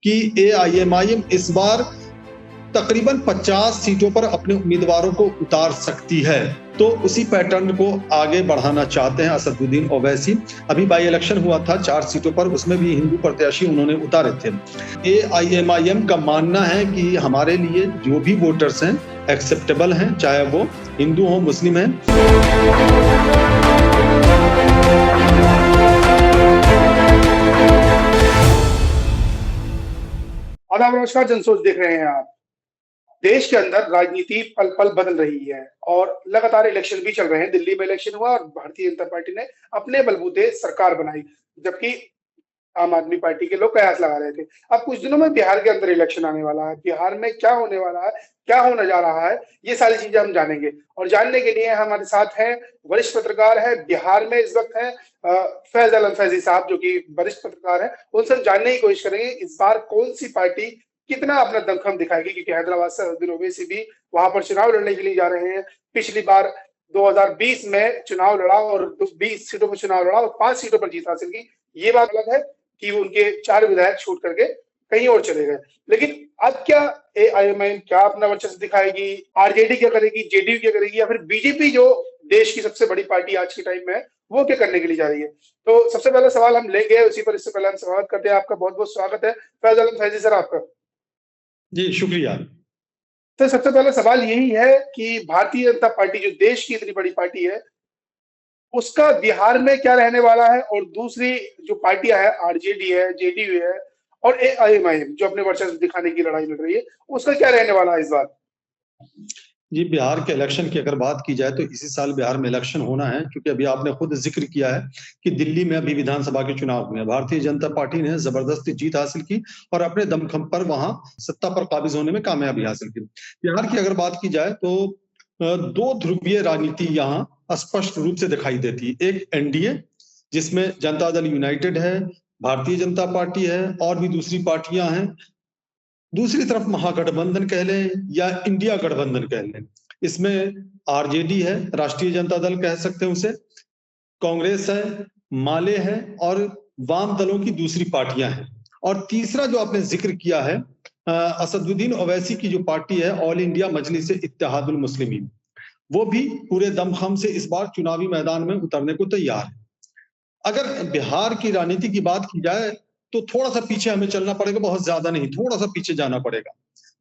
कि एआईएमआईएम इस बार तकरीबन 50 सीटों पर अपने उम्मीदवारों को उतार सकती है। तो उसी पैटर्न को आगे बढ़ाना चाहते हैं असदुद्दीन ओवैसी। अभी बाई इलेक्शन हुआ था 4 सीटों पर, उसमें भी हिंदू प्रत्याशी उन्होंने उतारे थे। एआईएमआईएम का मानना है कि हमारे लिए जो भी वोटर्स हैं एक्सेप्टेबल हैं, चाहे वो हिंदू हो मुस्लिम हैं। आदाब, नमस्कार। जनसोच देख रहे हैं आप। देश के अंदर राजनीति पल पल बदल रही है और लगातार इलेक्शन भी चल रहे हैं। दिल्ली में इलेक्शन हुआ और भारतीय जनता पार्टी ने अपने बलबूते सरकार बनाई, जबकि आम आदमी पार्टी के लोग कयास लगा रहे थे। अब कुछ दिनों में बिहार के अंदर इलेक्शन आने वाला है। बिहार में क्या होने वाला है, क्या होने जा रहा है, ये सारी चीजें हम जानेंगे। और जानने के लिए हमारे साथ हैं वरिष्ठ पत्रकार है, बिहार में इस वक्त है फैज अल फैजी साहब, जो कि वरिष्ठ पत्रकार है। उनसे जानने की कोशिश करेंगे इस बार कौन सी पार्टी कितना अपना दमखम दिखाएगी, क्योंकि हैदराबाद से असदुद्दीन ओवैसी भी वहां पर चुनाव लड़ने के लिए जा रहे हैं। पिछली बार 2020 में चुनाव लड़ा और 20 सीटों पर चुनाव लड़ा और 5 सीटों पर जीत हासिल की। ये बात अलग है कि उनके 4 विधायक छूट करके कहीं और चले गए। लेकिन अब क्या एआईएमआईएम क्या अपना वर्चस्व दिखाएगी, आरजेडी क्या करेगी, जेडीयू क्या करेगी, या फिर बीजेपी जो देश की सबसे बड़ी पार्टी आज के टाइम में है वो क्या करने के लिए जा रही है? तो सबसे पहला सवाल हम लेंगे उसी पर। इससे पहले हम स्वागत करते हैं, आपका बहुत बहुत स्वागत है फैज अल फैजी सर आपका। जी शुक्रिया। तो सबसे पहला सवाल यही है कि भारतीय जनता पार्टी जो देश की इतनी बड़ी पार्टी है, उसका बिहार में क्या रहने वाला है, और दूसरी जो पार्टियां है आरजेडी है, जेडीयू है और एआईएमआईएम जो अपने वर्चस्व दिखाने की लड़ाई लड़ रही है, उसका क्या रहने वाला है इस बार? जी, बिहार के इलेक्शन की अगर बात की जाए तो इसी साल बिहार में इलेक्शन होना है, क्योंकि अभी आपने खुद जिक्र किया है कि दिल्ली में अभी विधानसभा के चुनाव हुए हैं। भारतीय जनता पार्टी ने जबरदस्ती जीत हासिल की और अपने दमखम पर वहां सत्ता पर काबिज होने में कामयाबी हासिल की। बिहार की अगर बात की जाए तो दो ध्रुवीय राजनीति यहाँ स्पष्ट रूप से दिखाई देती है। एक एनडीए जिसमें जनता दल यूनाइटेड है, भारतीय जनता पार्टी है और भी दूसरी पार्टियां हैं। दूसरी तरफ महागठबंधन कह लें या इंडिया गठबंधन कह लें, इसमें आरजेडी है, राष्ट्रीय जनता दल कह सकते हैं उसे, कांग्रेस है, माले है और वाम दलों की दूसरी पार्टियां हैं। और तीसरा जो आपने जिक्र किया है असदुद्दीन ओवैसी की जो पार्टी है ऑल इंडिया मजलिस इत्तेहादुल मुस्लिमीन, वो भी पूरे दमखम से इस बार चुनावी मैदान में उतरने को तैयार है। अगर बिहार की राजनीति की बात की जाए तो थोड़ा सा पीछे हमें चलना पड़ेगा, बहुत ज्यादा नहीं, थोड़ा सा पीछे जाना पड़ेगा।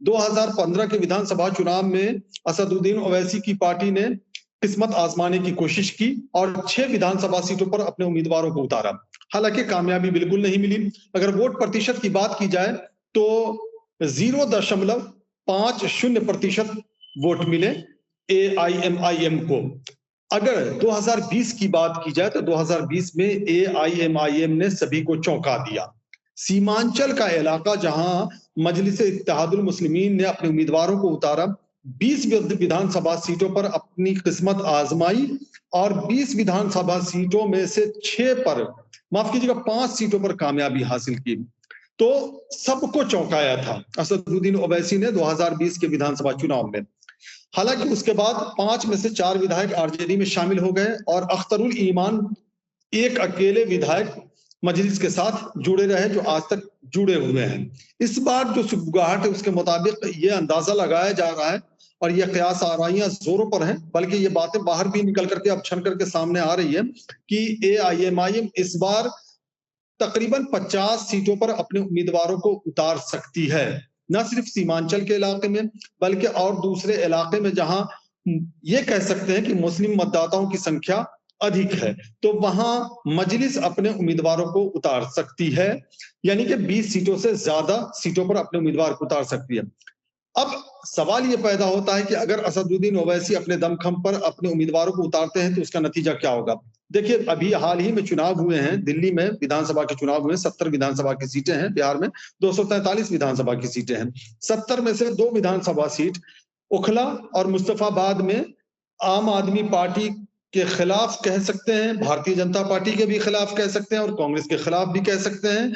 2015 के विधानसभा चुनाव में असदुद्दीन ओवैसी की पार्टी ने किस्मत आजमाने की कोशिश की और 6 विधानसभा सीटों पर अपने उम्मीदवारों को उतारा। हालांकि कामयाबी बिल्कुल नहीं मिली। अगर वोट प्रतिशत की बात की जाए तो 0.50% वोट मिले एआईएमआईएम को। अगर 2020 की बात की जाए तो 2020 में एआईएमआईएम ने सभी को चौंका दिया। सीमांचल का इलाका जहां मजलिस इत्तेहादुल मुस्लिमीन ने अपने उम्मीदवारों को उतारा, 20 विधानसभा सीटों पर अपनी किस्मत आजमाई और 20 विधानसभा सीटों में से 6 पर, माफ कीजिएगा 5 सीटों पर कामयाबी हासिल की। तो सबको चौंकाया था असदुद्दीन ओवैसी ने 2020 के विधानसभा चुनाव में। हालांकि उसके बाद 5 में से 4 विधायक आरजेडी में शामिल हो गए और अख्तरुल ईमान एक अकेले विधायक मजलिस के साथ जुड़े रहे, जो आज तक जुड़े हुए हैं। इस बार जो सुगबुगाहट है उसके मुताबिक ये अंदाजा लगाया जा रहा है और ये कयास आराइयां जोरों पर हैं, बल्कि ये बातें बाहर भी निकल करके अब छन करके सामने आ रही है कि एआईएमआईएम इस बार तकरीबन 50 सीटों पर अपने उम्मीदवारों को उतार सकती है। न सिर्फ सीमांचल के इलाके में बल्कि और दूसरे इलाके में जहां ये कह सकते हैं कि मुस्लिम मतदाताओं की संख्या अधिक है, तो वहां मजलिस अपने उम्मीदवारों को उतार सकती है, यानी कि 20 सीटों से ज्यादा सीटों पर अपने उम्मीदवार को उतार सकती है। अब सवाल ये पैदा होता है कि अगर असदुद्दीन ओवैसी अपने दमखम पर अपने उम्मीदवारों को उतारते हैं तो उसका नतीजा क्या होगा। देखिए, अभी हाल ही में चुनाव हुए हैं, दिल्ली में विधानसभा के चुनाव हुए, 70 विधानसभा की सीटें हैं, बिहार में 243 विधानसभा की सीटें हैं। 70 में से 2 विधानसभा सीट ओखला और मुस्तफाबाद में आम आदमी पार्टी के खिलाफ कह सकते हैं, भारतीय जनता पार्टी के भी खिलाफ कह सकते हैं और कांग्रेस के खिलाफ भी कह सकते हैं,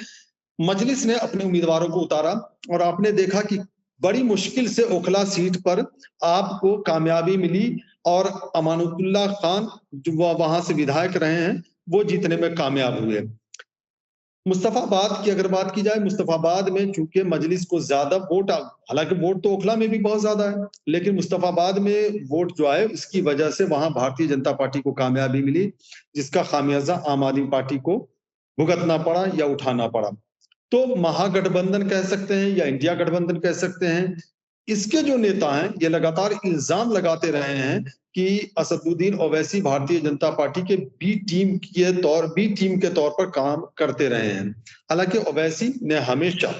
मजलिस ने अपने उम्मीदवारों को उतारा। और आपने देखा कि बड़ी मुश्किल से ओखला सीट पर आपको कामयाबी मिली और अमानुल्लाह खान जो वहां से विधायक रहे हैं वो जीतने में कामयाब हुए। मुस्तफाबाद की अगर बात की जाए, मुस्तफाबाद में चूंकि मजलिस को ज्यादा वोट, हालांकि वोट तो ओखला में भी बहुत ज्यादा है, लेकिन मुस्तफाबाद में वोट जो है इसकी वजह से वहां भारतीय जनता पार्टी को कामयाबी मिली, जिसका खामियाजा आम आदमी पार्टी को भुगतना पड़ा या उठाना पड़ा। तो महागठबंधन कह सकते हैं या इंडिया गठबंधन कह सकते हैं, इसके जो नेता हैं ये लगातार इल्जाम लगाते रहे हैं कि असदुद्दीन ओवैसी भारतीय जनता पार्टी के बी टीम के तौर पर काम करते रहे हैं। हालांकि ओवैसी ने हमेशा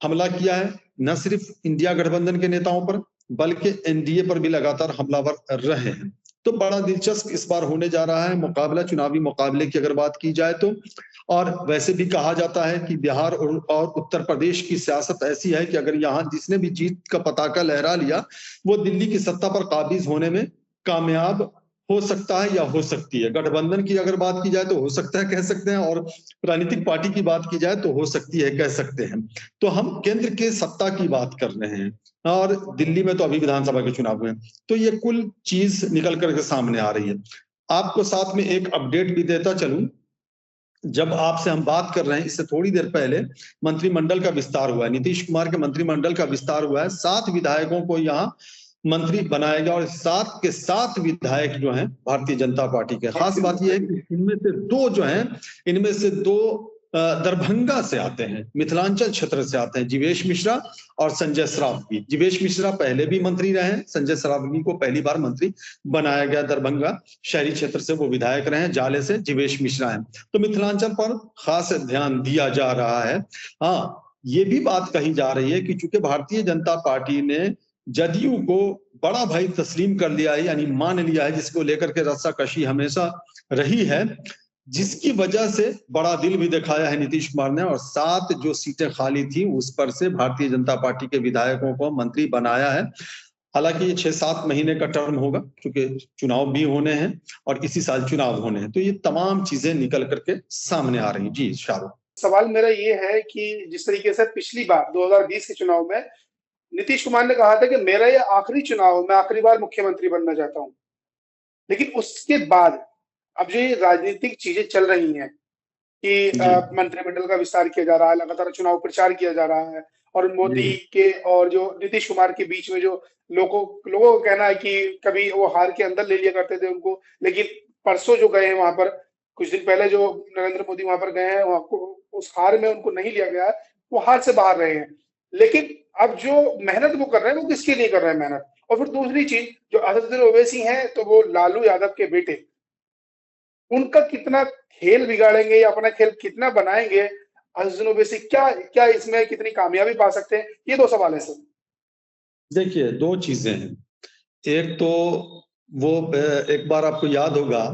हमला किया है, न सिर्फ इंडिया गठबंधन के नेताओं पर बल्कि एनडीए पर भी लगातार हमलावर रहे हैं। तो बड़ा दिलचस्प इस बार होने जा रहा है मुकाबला, चुनावी मुकाबले की अगर बात की जाए तो। और वैसे भी कहा जाता है कि बिहार और उत्तर प्रदेश की सियासत ऐसी है कि अगर यहाँ जिसने भी जीत का पताका लहरा लिया वो दिल्ली की सत्ता पर काबिज होने में कामयाब हो सकता है या हो सकती है। गठबंधन की अगर बात की जाए तो हो सकता है कह सकते हैं, और राजनीतिक पार्टी की बात की जाए तो हो सकती है कह सकते हैं। तो हम केंद्र के सत्ता की बात कर रहे हैं और दिल्ली में तो अभी विधानसभा के चुनाव हुए हैं, तो ये कुल चीज निकल करके सामने आ रही है। आपको साथ में एक अपडेट भी देता चलूं, जब आपसे हम बात कर रहे हैं इससे थोड़ी देर पहले मंत्रिमंडल का विस्तार हुआ है, नीतीश कुमार के मंत्रिमंडल का विस्तार हुआ है, 7 विधायकों को यहाँ मंत्री बनाया गया और 7 के 7 विधायक जो हैं भारतीय जनता पार्टी के। खास बात यह है कि इनमें से 2 जो हैं, इनमें से 2 दरभंगा से आते हैं, मिथिलांचल क्षेत्र से आते हैं, जीवेश मिश्रा और संजय सरावगी। जीवेश मिश्रा पहले भी मंत्री रहे हैं, संजय सरावगी को पहली बार मंत्री बनाया गया, दरभंगा शहरी क्षेत्र से वो विधायक रहे हैं, जाले से जीवेश मिश्रा हैं। तो मिथिलांचल पर खास ध्यान दिया जा रहा है। हाँ, ये भी बात कही जा रही है कि चूंकि भारतीय जनता पार्टी ने जदयू को बड़ा भाई तस्लीम कर लिया है, यानी मान लिया है, जिसको लेकर के रस्साकशी हमेशा रही है, जिसकी वजह से बड़ा दिल भी दिखाया है नीतीश कुमार ने, और 7 जो सीटें खाली थी उस पर से भारतीय जनता पार्टी के विधायकों को मंत्री बनाया है। हालांकि ये 6-7 महीने का टर्म होगा क्योंकि चुनाव भी होने हैं और इसी साल चुनाव होने हैं, तो ये तमाम चीजें निकल करके सामने आ रही। जी शाहरुख, सवाल मेरा ये है कि जिस तरीके से पिछली बार 2020 के चुनाव में नीतीश कुमार ने कहा था कि मेरा ये आखिरी चुनाव, मैं आखिरी बार मुख्यमंत्री बनना चाहता हूं, लेकिन उसके बाद अब जो ये राजनीतिक चीजें चल रही हैं कि मंत्रिमंडल का विस्तार किया जा रहा है, लगातार चुनाव प्रचार किया जा रहा है, और मोदी के और जो नीतीश कुमार के बीच में जो लोगों का कहना है कि कभी वो हार के अंदर ले लिया करते थे उनको, लेकिन परसों जो गए हैं वहां पर, कुछ दिन पहले जो नरेंद्र मोदी वहां पर गए हैं, वहां को उस हार में उनको नहीं लिया गया है, वो हार से बाहर रहे हैं। लेकिन अब जो मेहनत वो कर रहे हैं वो किसके लिए कर रहे हैं मेहनत? और फिर दूसरी चीज, जो असदुद्दीन ओवैसी हैं तो वो लालू यादव के बेटे, उनका कितना खेल बिगाड़ेंगे या अपना खेल कितना बनाएंगे असदुद्दीन ओवैसी, क्या इसमें कितनी कामयाबी पा सकते हैं? ये 2 सवाल है सर। देखिए 2 चीजें हैं। एक तो वो एक बार आपको याद होगा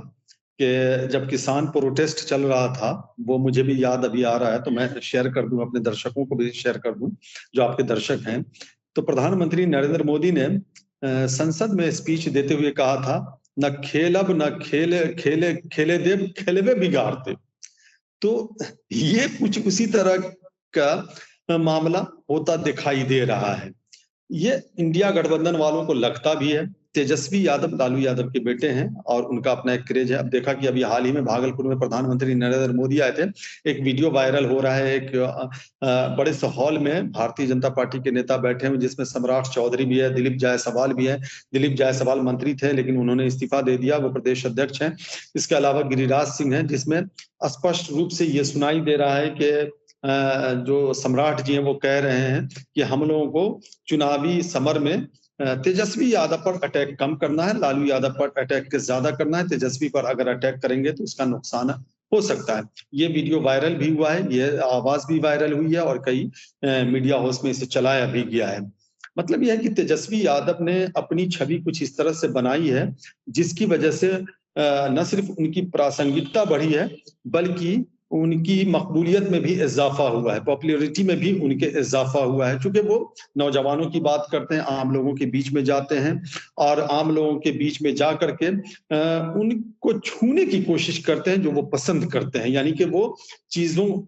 कि जब किसान प्रोटेस्ट चल रहा था, वो मुझे भी याद अभी आ रहा है, तो मैं शेयर कर दूं, अपने दर्शकों को भी शेयर कर दूं जो आपके दर्शक हैं। तो प्रधानमंत्री नरेंद्र मोदी ने संसद में स्पीच देते हुए कहा था, न खेलब न खेले देव खेलवे बिगाड़ते। तो ये कुछ उसी तरह का मामला होता दिखाई दे रहा है। ये इंडिया गठबंधन वालों को लगता भी है। तेजस्वी यादव लालू यादव के बेटे हैं और उनका अपना एक क्रेज है। अब देखा कि अभी हाल ही में भागलपुर में प्रधानमंत्री नरेंद्र मोदी आए थे, एक वीडियो वायरल हो रहा है, एक बड़े से हॉल में भारतीय जनता पार्टी के नेता बैठे हैं जिसमें सम्राट चौधरी भी है, दिलीप जायसवाल भी है। दिलीप जायसवाल मंत्री थे लेकिन उन्होंने इस्तीफा दे दिया, वो प्रदेश अध्यक्ष हैं। इसके अलावा गिरिराज सिंह है, जिसमें स्पष्ट रूप से ये सुनाई दे रहा है कि जो सम्राट जी हैं वो कह रहे हैं कि हम लोगों को चुनावी समर में तेजस्वी यादव पर अटैक कम करना है, लालू यादव पर अटैक ज्यादा करना है। तेजस्वी पर अगर अटैक करेंगे तो उसका नुकसान हो सकता है। ये वीडियो वायरल भी हुआ है, ये आवाज भी वायरल हुई है और कई मीडिया हाउस में इसे चलाया भी गया है। मतलब यह है कि तेजस्वी यादव ने अपनी छवि कुछ इस तरह से बनाई है जिसकी वजह से न सिर्फ उनकी प्रासंगिकता बढ़ी है बल्कि उनकी मकबूलियत में भी इजाफा हुआ है, पॉपुलैरिटी में भी उनके इजाफा हुआ है, क्योंकि वो नौजवानों की बात करते हैं, आम लोगों के बीच में जाते हैं और आम लोगों के बीच में जा करके उनको छूने की कोशिश करते हैं जो वो पसंद करते हैं, यानी कि वो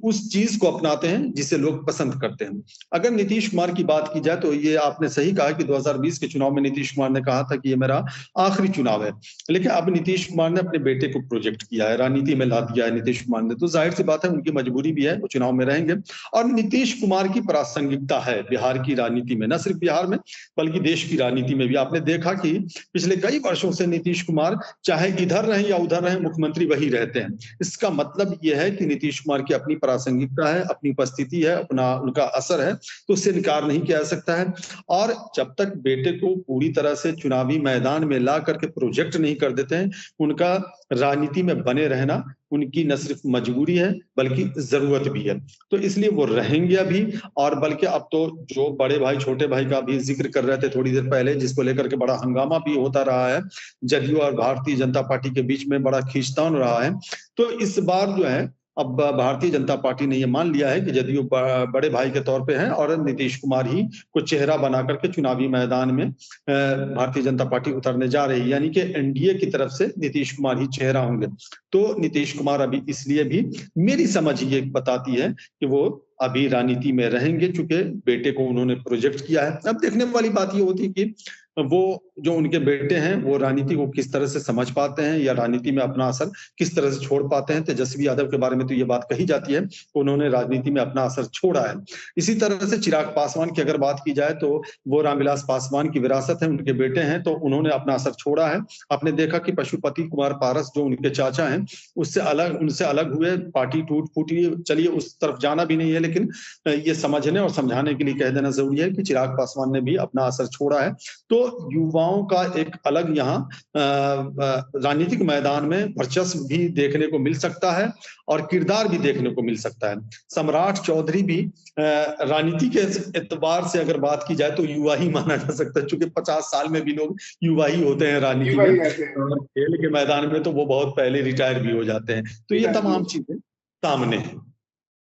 उस चीज को अपनाते हैं जिसे लोग पसंद करते हैं। अगर नीतीश कुमार की बात की जाए तो ये आपने सही कहा कि 2020 के चुनाव में नीतीश कुमार ने कहा था कि ये मेरा आखिरी चुनाव है, लेकिन अब नीतीश कुमार ने अपने बेटे को प्रोजेक्ट किया है, राजनीति में ला दिया है नीतीश कुमार ने, तो जाहिर सी बात है, उनकी मजबूरी भी है, वो चुनाव में रहेंगे। और नीतीश कुमार की प्रासंगिकता है बिहार की राजनीति में, न सिर्फ बिहार में बल्कि देश की राजनीति में भी। आपने देखा कि पिछले कई वर्षों से नीतीश कुमार चाहे इधर रहें या उधर रहें, मुख्यमंत्री वही रहते हैं। इसका मतलब यह है कि नीतीश कुमार की अपनी प्रासंगिकता है, अपनी उपस्थिति है, अपना उनका असर है, तो उससे इनकार नहीं किया जा सकता है। और जब तक बेटे को पूरी तरह से चुनावी मैदान में ला करके प्रोजेक्ट नहीं कर देते हैं, उनका राजनीति में बने रहना उनकी न सिर्फ मजबूरी है बल्कि जरूरत भी है। तो इसलिए वो रहेंगे अभी। और बल्कि अब तो जो बड़े भाई छोटे भाई का भी जिक्र कर रहे थे थोड़ी देर पहले, जिसको लेकर के बड़ा हंगामा भी होता रहा है, जदयू और भारतीय जनता पार्टी के बीच में बड़ा खींचतान रहा है। तो इस बार जो है, अब भारतीय जनता पार्टी ने ये मान लिया है कि जदयू बड़े भाई के तौर पे है और नीतीश कुमार ही को चेहरा बना करके चुनावी मैदान में भारतीय जनता पार्टी उतरने जा रही है, यानी कि एनडीए की तरफ से नीतीश कुमार ही चेहरा होंगे। तो नीतीश कुमार अभी इसलिए भी, मेरी समझ ये बताती है कि वो अभी राजनीति में रहेंगे, चूंकि बेटे को उन्होंने प्रोजेक्ट किया है। अब देखने वाली बात ये होती है कि वो जो उनके बेटे हैं वो राजनीति को किस तरह से समझ पाते हैं या राजनीति में अपना असर किस तरह से छोड़ पाते हैं। तेजस्वी यादव के बारे में तो ये बात कही जाती है कि उन्होंने राजनीति में अपना असर छोड़ा है। इसी तरह से चिराग पासवान की अगर बात की जाए तो वो रामविलास पासवान की विरासत है, उनके बेटे हैं, तो उन्होंने अपना असर छोड़ा है। आपने देखा कि पशुपति कुमार पारस जो उनके चाचा हैं उनसे अलग हुए, पार्टी टूट फूटी। चलिए उस तरफ जाना भी नहीं है, लेकिन ये समझने और समझाने के लिए कह देना जरूरी है कि चिराग पासवान ने भी अपना असर छोड़ा है। तो युवाओं का एक अलग यहाँ राजनीतिक मैदान में वर्चस्व भी देखने को मिल सकता है और किरदार भी देखने को मिल सकता है। सम्राट चौधरी भी राजनीति के एतबार से अगर बात की जाए तो युवा ही माना जा सकता है, चूंकि 50 साल में भी लोग युवा ही होते हैं राजनीति में, और खेल के मैदान में तो वो बहुत पहले रिटायर भी हो जाते हैं। तो ये तमाम चीजें सामने है।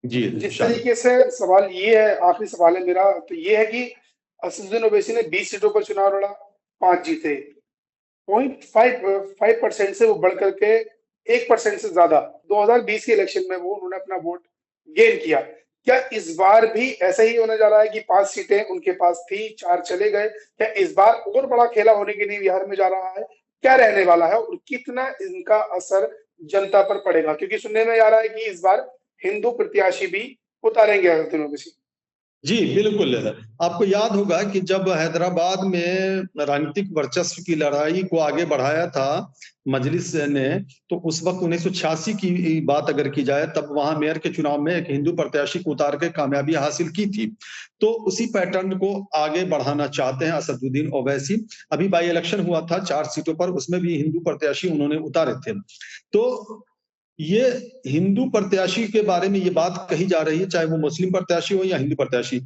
जी, जिस तरीके से सवाल ये है, आखिरी सवाल है मेरा, तो ये है कि असदुद्दीन ओवैसी ने 20 सीटों पर चुनाव लड़ा, 5 जीते, 0.5% से वो बढ़ करके 1% से ज्यादा 2020 के इलेक्शन में वो उन्होंने अपना वोट गेन किया। क्या इस बार भी ऐसा ही होने जा रहा है कि 5 सीटें उनके पास थी, 4 चले गए? क्या इस बार और बड़ा खेला होने के लिए बिहार में जा रहा है? क्या रहने वाला है और कितना इनका असर जनता पर पड़ेगा? क्योंकि सुनने में आ रहा है कि इस बार हिंदू प्रत्याशी भी उतारेंगे असदुद्दीन ओवैसी। जी बिल्कुल। आपको याद होगा कि जब हैदराबाद में राजनीतिक वर्चस्व की लड़ाई को आगे बढ़ाया था मजलिस ने, तो उस वक्त 1986 की बात अगर की जाए, तब वहां मेयर के चुनाव में एक हिंदू प्रत्याशी को उतार के कामयाबी हासिल की थी। तो उसी पैटर्न को आगे बढ़ाना चाहते हैं असदुद्दीन ओवैसी। अभी बाई इलेक्शन हुआ था 4 सीटों पर, उसमें भी हिंदू प्रत्याशी उन्होंने उतारे थे। तो ये हिंदू प्रत्याशी के बारे में ये बात कही जा रही है, चाहे वो मुस्लिम प्रत्याशी हो या हिंदू प्रत्याशी।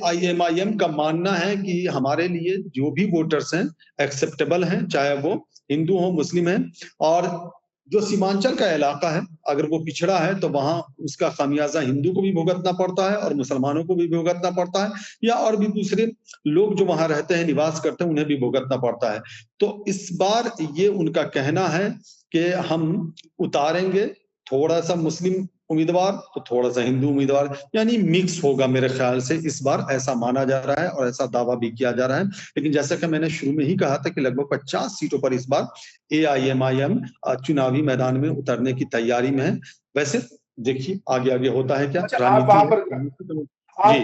AIMIM का मानना है कि हमारे लिए जो भी वोटर्स हैं एक्सेप्टेबल हैं, चाहे वो हिंदू हो मुस्लिम हैं। और जो सीमांचल का इलाका है, अगर वो पिछड़ा है तो वहां उसका खामियाजा हिंदू को भी भुगतना पड़ता है और मुसलमानों को भी भुगतना पड़ता है, या और भी दूसरे लोग जो वहां रहते हैं, निवास करते हैं, उन्हें भी भुगतना पड़ता है। तो इस बार ये उनका कहना है कि हम उतारेंगे थोड़ा सा मुस्लिम उम्मीदवार तो थोड़ा सा हिंदू उम्मीदवार, यानी मिक्स होगा मेरे ख्याल से इस बार, ऐसा माना जा रहा है और ऐसा दावा भी किया जा रहा है। लेकिन जैसा कि मैंने शुरू में ही कहा था कि लगभग 50 सीटों पर इस बार AIMIM चुनावी मैदान में उतरने की तैयारी में है। वैसे देखिए आगे आगे होता है क्या। अच्छा, आप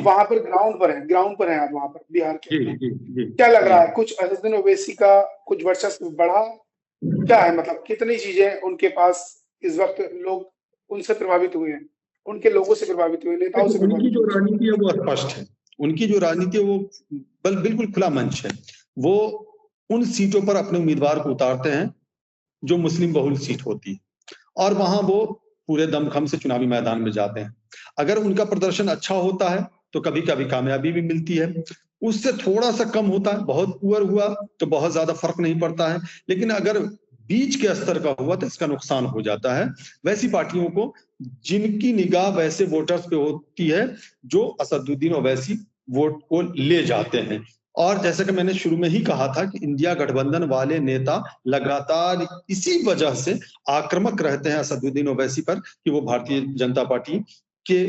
वहां पर ग्राउंड पर हैं आप वहां पर बिहार के। जी, क्या लग रहा है, कुछ असदुद्दीन ओवैसी का कुछ वर्चस्व बढ़ा? क्या है, मतलब कितनी चीजें उनके पास इस वक्त लोग उनसे प्रभावित हुए हैं, उनके लोगों से प्रभावित हुए, नेताओं से प्रभावित? उनकी जो राजनीति है वो स्पष्ट है, उनकी जो राजनीति है वो बिल्कुल खुला मंच है। वो उन सीटों पर अपने उम्मीदवार को उतारते हैं जो मुस्लिम बहुल सीट होती है, और वहां वो पूरे दमखम से चुनावी मैदान में जाते हैं। अगर उनका प्रदर्शन अच्छा होता है तो कभी कभी कामयाबी भी मिलती है, उससे थोड़ा सा कम होता है, बहुत पुअर हुआ तो बहुत ज्यादा फर्क नहीं पड़ता है, लेकिन अगर बीच के स्तर का हुआ तो इसका नुकसान हो जाता है वैसी पार्टियों को जिनकी निगाह वैसे वोटर्स पे होती है जो असदुद्दीन ओवैसी वोट को ले जाते हैं। और जैसे कि मैंने शुरू में ही कहा था कि इंडिया गठबंधन वाले नेता लगातार इसी वजह से आक्रामक रहते हैं असदुद्दीन ओवैसी पर कि वो भारतीय जनता पार्टी के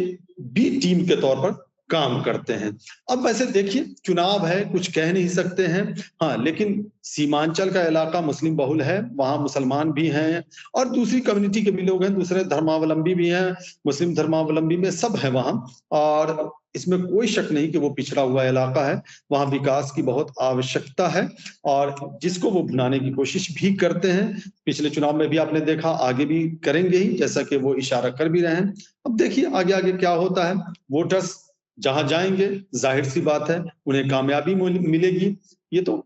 बी टीम के तौर पर काम करते हैं। अब वैसे देखिए, चुनाव है, कुछ कह नहीं सकते हैं। हाँ, लेकिन सीमांचल का इलाका मुस्लिम बहुल है, वहाँ मुसलमान भी हैं और दूसरी कम्युनिटी के भी लोग हैं, दूसरे धर्मावलंबी भी हैं, मुस्लिम धर्मावलंबी में सब है वहाँ। और इसमें कोई शक नहीं कि वो पिछड़ा हुआ इलाका है, वहाँ विकास की बहुत आवश्यकता है और जिसको वो बनाने की कोशिश भी करते हैं। पिछले चुनाव में भी आपने देखा, आगे भी करेंगे ही, जैसा कि वो इशारा कर भी रहे हैं। अब देखिए आगे आगे क्या होता है। वोटर्स जहां जाएंगे, जाहिर सी बात है उन्हें कामयाबी मिलेगी। ये तो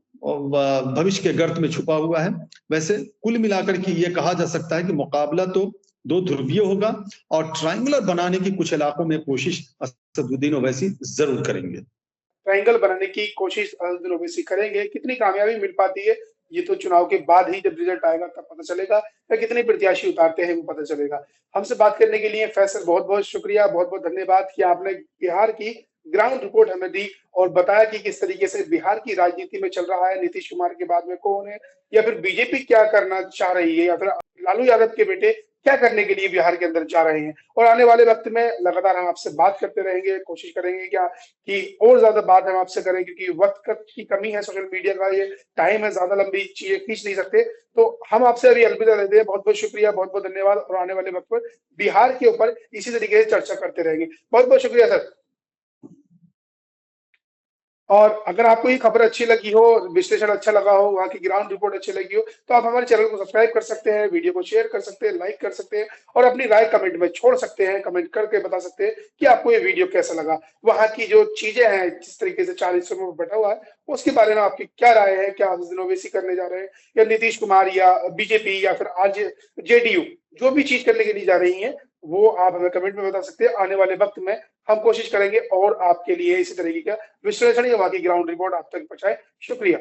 भविष्य के गर्त में छुपा हुआ है। वैसे कुल मिलाकर के ये कहा जा सकता है कि मुकाबला तो दो ध्रुवीय होगा और ट्रायंगुलर बनाने की कुछ इलाकों में कोशिश असदुद्दीन ओवैसी जरूर करेंगे। ट्रायंगल बनाने की कोशिश असदुद्दीन ओवैसी करेंगे। कितनी कामयाबी मिल पाती है, ये तो चुनाव के बाद ही जब रिजल्ट आएगा तब पता चलेगा, या कितने प्रत्याशी उतारते हैं वो पता चलेगा। हमसे बात करने के लिए फैसल बहुत-बहुत शुक्रिया, बहुत-बहुत धन्यवाद कि आपने बिहार की ग्राउंड रिपोर्ट हमें दी और बताया कि किस तरीके से बिहार की राजनीति में चल रहा है, नीतीश कुमार के बाद में कौन है, या फिर बीजेपी क्या करना चाह रही है, या फिर लालू यादव के बेटे क्या करने के लिए बिहार के अंदर जा रहे हैं। और आने वाले वक्त में लगातार हम आपसे बात करते रहेंगे, कोशिश करेंगे क्या कि और ज्यादा बात हम आपसे करें, क्योंकि वक्त की कमी है, सोशल मीडिया का ये टाइम है, ज्यादा लंबी चीजें खींच नहीं सकते। तो हम आपसे अभी अलविदा लेते हैं। बहुत बहुत शुक्रिया, बहुत बहुत धन्यवाद और आने वाले वक्त पर बिहार के ऊपर इसी तरीके से चर्चा करते रहेंगे। बहुत बहुत शुक्रिया सर। और अगर आपको ये खबर अच्छी लगी हो, विश्लेषण अच्छा लगा हो, वहाँ की ग्राउंड रिपोर्ट अच्छी लगी हो, तो आप हमारे चैनल को सब्सक्राइब कर सकते हैं, वीडियो को शेयर कर सकते हैं, लाइक कर सकते हैं और अपनी राय कमेंट में छोड़ सकते हैं। कमेंट करके बता सकते हैं कि आपको ये वीडियो कैसा लगा, वहाँ की जो चीजें हैं, जिस तरीके से 4 हिस्सों में बैठा हुआ है, उसके बारे में आपकी क्या राय है। क्या असदुद्दीन ओवैसी करने जा रहे हैं, या नीतीश कुमार, या बीजेपी, या फिर आज जेडीयू जो भी चीज करने के लिए जा रही है, वो आप हमें कमेंट में बता सकते हैं। आने वाले वक्त में हम कोशिश करेंगे और आपके लिए इसी तरीके का विश्लेषण या बाकी ग्राउंड रिपोर्ट आप तक पहुंचाए। शुक्रिया।